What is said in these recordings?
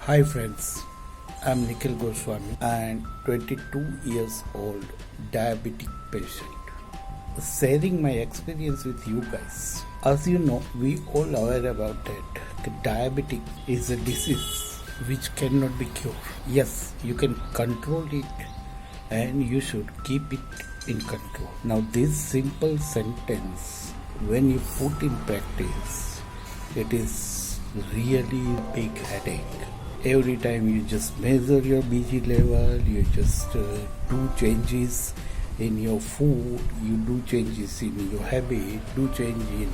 Hi friends, I'm Nikhil Goswami and 22 years old diabetic patient. Sharing my experience with you guys. As you know, we all aware about that. Diabetic is a disease which cannot be cured. Yes, you can control it and you should keep it in control. Now this simple sentence, when you put in practice, it is really a big headache. Every time you just measure your BG level, you just do changes in your food, you do changes in your habit, do change in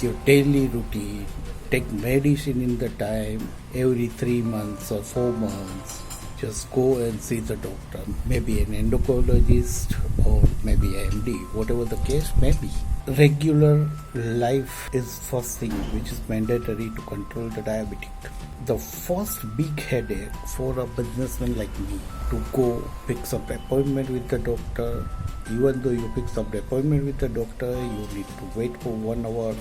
your daily routine, take medicine in the time, every 3 months or 4 months, just go and see the doctor, maybe an endocrinologist or maybe MD, whatever the case may be. Regular life is first thing which is mandatory to control the diabetic. The first big headache for a businessman like me to go fix up appointment with the doctor. Even though you fix up the appointment with the doctor, you need to wait for 1 hour,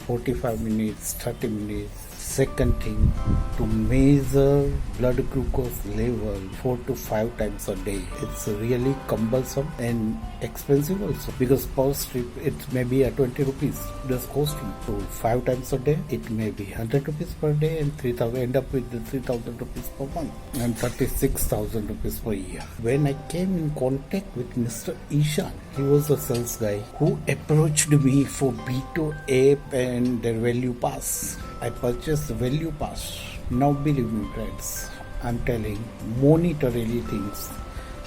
45 minutes, 30 minutes. Second thing, to measure blood glucose level 4 to 5 times a day. It's really cumbersome and expensive also, because per strip it may be a 20 rupees just costing. So 5 times a day it may be 100 rupees per day and 3,000, end up with the 3,000 rupees per month and 36,000 rupees per year. When I came in contact with Mr. Ishan, he was a sales guy who approached me for BeatO app and their value pass. I purchased the value pass. Now believe me friends, I'm telling monetarily things.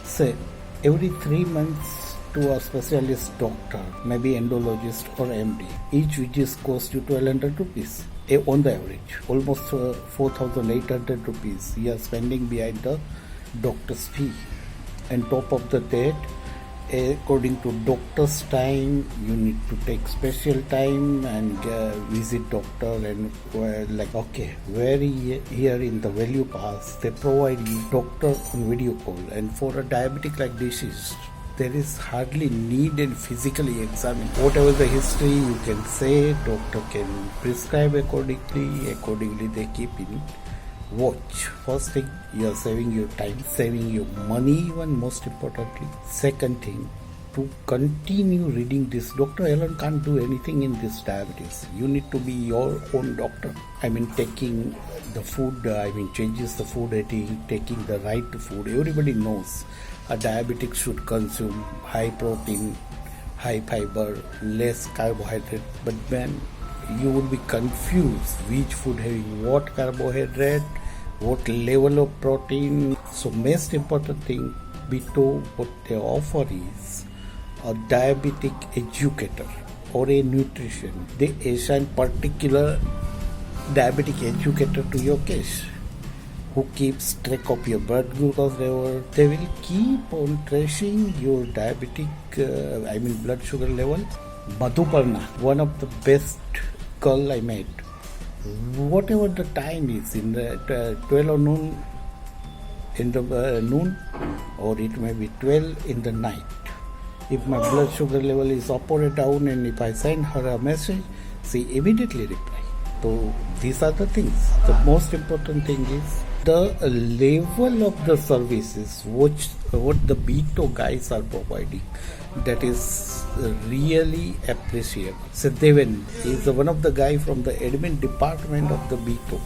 Say every 3 months to a specialist doctor, maybe endologist or MD, each visit costs you 1,200 rupees. On the average, almost 4,800 rupees you are spending behind the doctor's fee. And top of that, according to doctor's time, you need to take special time and visit doctor and here in the value pass they provide you doctor on video call. And for a diabetic like disease, there is hardly need and physically examine. Whatever the history you can say, doctor can prescribe accordingly they keep in watch. First thing, you are saving your time, saving your money even most importantly. Second thing, to continue reading this, doctor alone can't do anything in this diabetes. You need to be your own doctor. Taking the food, changes the food eating, taking the right food. Everybody knows a diabetic should consume high protein, high fiber, less carbohydrate. But man, you will be confused which food having what carbohydrate, what level of protein. So most important thing, BeatO, what they offer is a diabetic educator or a nutrition. They assign particular diabetic educator to your case, who keeps track of your blood glucose level. They will keep on tracing your diabetic, blood sugar level. 𝗵𝗂𝗋𝗯𝗲, one of the best girl I met. Whatever the time is, in the 12 or noon, in the noon, or it may be 12 in the night. If my blood sugar level is up or down, and if I send her a message, she immediately reply. So these are the things. The most important thing is the level of the services what the BeatO guys are providing. That is really appreciable. So Devan is one of the guy from the admin department of the BeatO.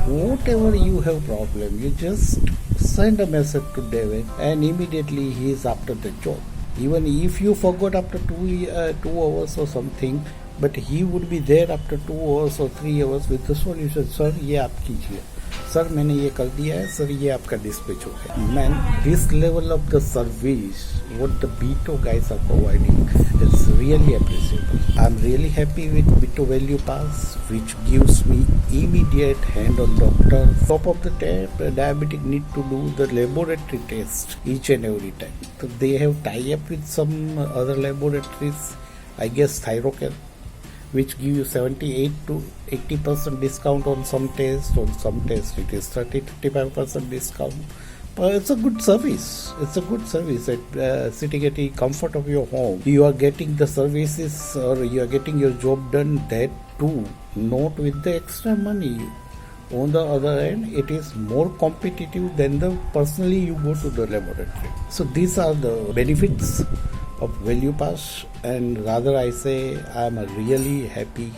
Whatever you have problem, you just send a message to Devan and immediately he is after the job. Even if you forgot after 2 hours or something, but he would be there after 2 hours or 3 hours with the solution. Sir, ये आप कीजिए. Sir मैंने ये कर दिया है, sir ये आपका dispatch हो गया. Man, this level of the service what the BeatO guys are providing is really appreciable. I'm really happy with BeatO Value Pass, which gives me immediate hand on doctor. Top of the diabetic need to do the laboratory test each and every time. So they have tie-up with some other laboratories, I guess Thyrocare, which give you 78 to 80% discount on some tests. On some tests it is 30-35% discount. It's a good service. It's a good service at sitting at the comfort of your home. You are getting the services, or you are getting your job done, that too, not with the extra money. On the other hand, it is more competitive than the personally you go to the laboratory. So these are the benefits of value pass, and rather I say I am a really happy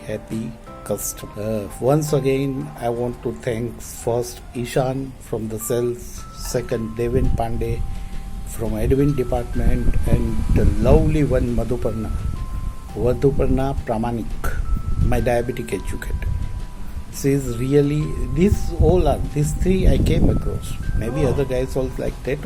customer. Once again, I want to thank first Ishan from the sales, second Devin Pandey from admin department, and the lovely one Madhuparna Pramanik, my diabetic educator. She is really, these three I came across. Maybe other guys also like that